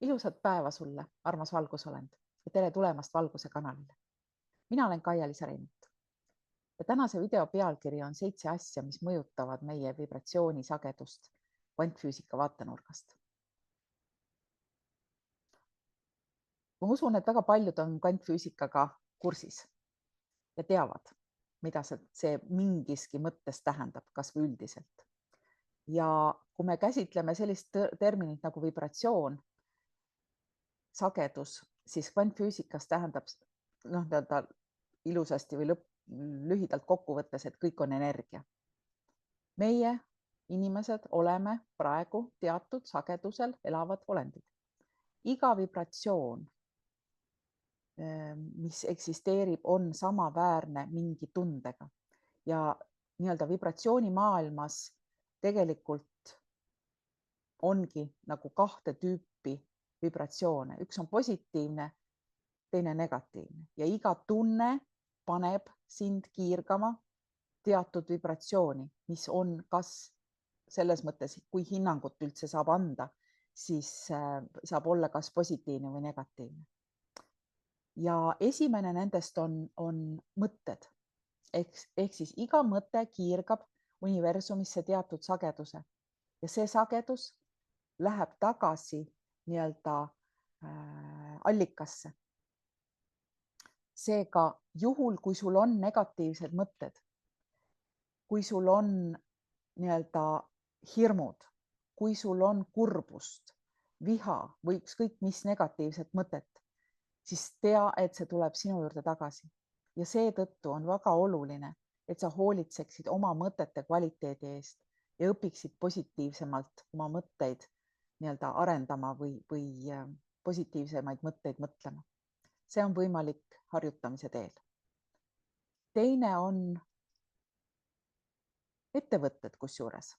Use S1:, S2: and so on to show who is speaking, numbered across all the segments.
S1: Ilusat päeva sulle, armas valgusolend, ja tere tulemast Valguse kanalile. Mina olen Kaia-Liisa Reinut ja tänase video pealkiri on 7 asja, mis mõjutavad meie vibratsioonisagedust kvantfüüsika vaatenurgast. Ma usun, et väga paljud on kvantfüüsikaga kursis ja teavad, mida see mingiski mõttes tähendab, kas või üldiselt. Ja kui me käsitleme sellist terminit nagu vibratsioon, sagedus, siis kvantfüüsikas tähendab ilusasti või lühidalt kokku võttes, et kõik on energia. Meie inimesed oleme praegu teatud sagedusel elavad olendid. Iga vibratsioon, mis eksisteerib, on samaväärne mingi tundega ja nii-öelda vibratsioonimaailmas tegelikult ongi nagu 2 tüüpi vibratsioone. Üks on positiivne, teine negatiivne ja iga tunne paneb sind kiirgama teatud vibratsiooni, mis on kas selles mõttes, kui hinnangut üldse saab anda, siis saab olla kas positiivne või negatiivne. Ja esimene nendest on mõtted. Ehk siis iga mõte kiirgab universumisse teatud sageduse ja see sagedus läheb tagasi nii-öelda allikasse. Seega juhul, kui sul on negatiivsed mõtted, kui sul on nii-öelda hirmud, kui sul on kurbust, viha või ükskõik mis negatiivset mõtet, siis tea, et see tuleb sinu juurde tagasi. Ja seetõttu on väga oluline, et sa hoolitseksid oma mõtete kvaliteedi eest ja õpiksid positiivsemalt oma mõtteid nii-öelda arendama või positiivsemaid mõtteid mõtlema. See on võimalik harjutamise teel. Teine on ettevõtted kusjuures.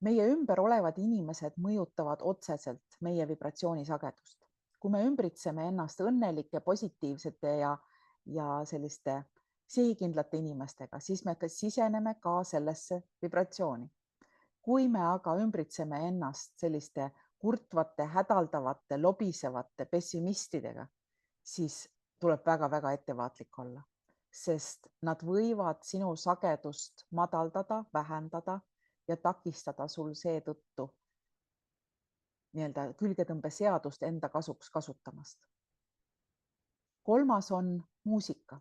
S1: Meie ümber olevad inimesed mõjutavad otseselt meie vibratsioonisagedust. Kui me ümbritseme ennast õnnelike, positiivsete ja selliste sihikindlate inimestega, siis me siseneme ka sellesse vibratsiooni. Kui me aga ümbritseme ennast selliste kurtvate, hädaldavate, lobisevate pessimistidega, siis tuleb väga-väga ettevaatlik olla, sest nad võivad sinu sagedust madaldada, vähendada ja takistada sul seetõttu nii-öelda külgetõmbeseadust enda kasuks kasutamast. Kolmas on muusika.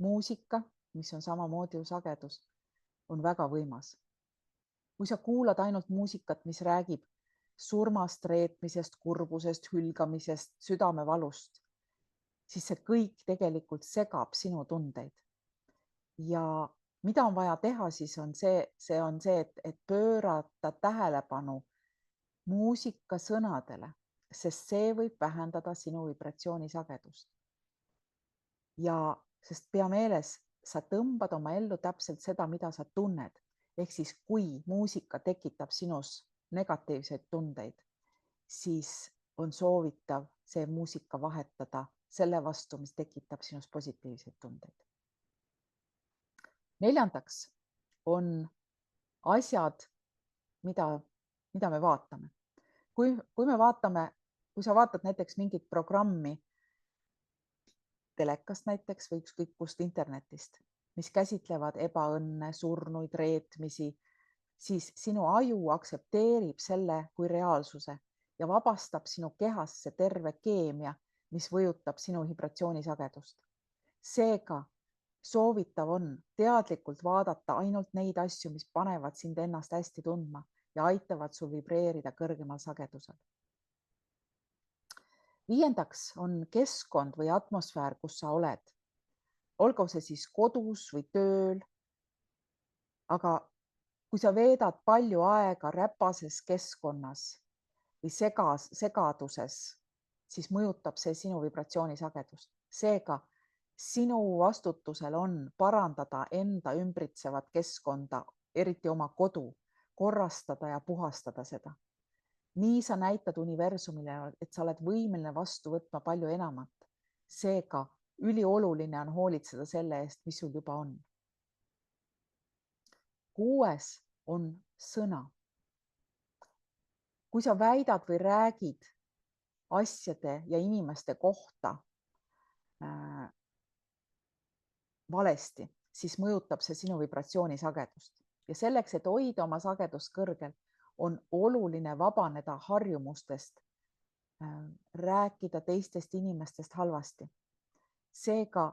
S1: Muusika, mis on samamoodi ju sagedus, on väga võimas. Kui sa kuulad ainult muusikat, mis räägib surmast, reetmisest, kurbusest, hülgamisest, südamevalust, siis see kõik tegelikult segab sinu tundeid. Ja mida on vaja teha, siis on see, et pöörata tähelepanu muusika sõnadele, sest see võib vähendada sinu vibratsioonisagedust. Ja sest pea meeles, sa tõmbad oma ellu täpselt seda, mida sa tunned. Ehk siis kui muusika tekitab sinus negatiivseid tundeid, siis on soovitav see muusika vahetada selle vastu, mis tekitab sinus positiivseid tundeid. Neljandaks on asjad, mida me vaatame. Kui sa vaatad näiteks mingit programmi telekast näiteks või ükskõik kust internetist, mis käsitlevad ebaõnne, surnuid, reetmisi, siis sinu aju aksepteerib selle kui reaalsuse ja vabastab sinu kehasse terve keemia, mis võjutab sinu vibratsioonisagedust. Seega soovitav on teadlikult vaadata ainult neid asju, mis panevad sind ennast hästi tundma ja aitavad sul vibreerida kõrgemal sagedusel. Viiendaks on keskkond või atmosfäär, kus sa oled. Olgu see siis kodus või tööl. Aga kui sa veedad palju aega räpases keskkonnas või segaduses, siis mõjutab see sinu vibratsioonisagedust. Seega sinu vastutusel on parandada enda ümbritsevat keskkonda, eriti oma kodu, korrastada ja puhastada seda. Nii sa näitad universumile, et sa oled võimeline vastu võtma palju enamat. Seega ülioluline on hoolitseda selle eest, mis sul juba on. 6. on sõna. kui sa väidad või räägid asjade ja inimeste kohta valesti, siis mõjutab see sinu vibratsioonisagedust ja selleks, et hoida oma sagedust kõrgel, on oluline vabaneda harjumustest rääkida teistest inimestest halvasti. Seega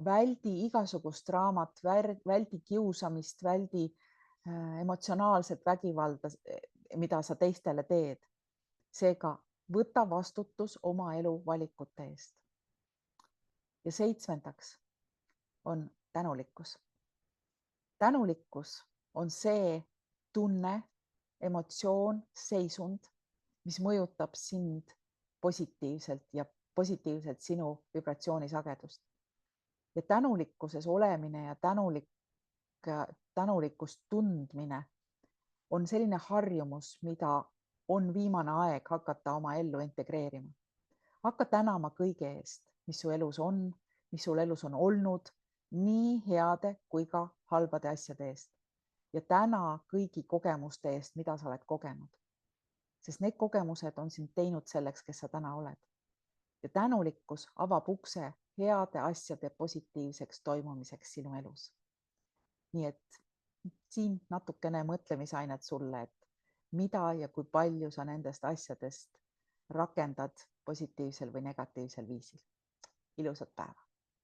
S1: väldi igasugust draamat, väldi kiusamist, väldi emotsionaalset vägivalda, mida sa teistele teed. Seega võta vastutus oma elu valikute eest. Ja 7. on tänulikkus. Tänulikkus on see tunne, emotsioon, seisund, mis mõjutab sind positiivselt ja positiivselt sinu vibratsioonisagedust. Ja tänulikkuses olemine ja tänulikkust tundmine on selline harjumus, mida on viimane aeg hakata oma ellu integreerima. Hakka tänama kõige eest, mis su elus on, mis sul elus on olnud, nii heade kui ka halbade asjade eest. Ja täna kõigi kogemuste eest, mida sa oled kogenud. Sest need kogemused on sind teinud selleks, kes sa täna oled. Ja tänulikkus avab ukse heade asjade positiivseks toimumiseks sinu elus. Nii et siin natukene mõtlemisainet sulle, et mida ja kui palju sa nendest asjadest rakendad positiivsel või negatiivsel viisil. Ilusat päeva!